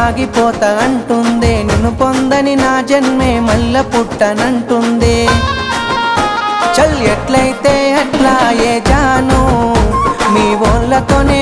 ఆగిపోతా అంటుందే, నిన్ను పొందని నా జన్మే మల్ల పుట్టనంటుందే. చల్ ఎట్లయితే అట్లా ఏ జాను, మీ వాళ్ళతోనే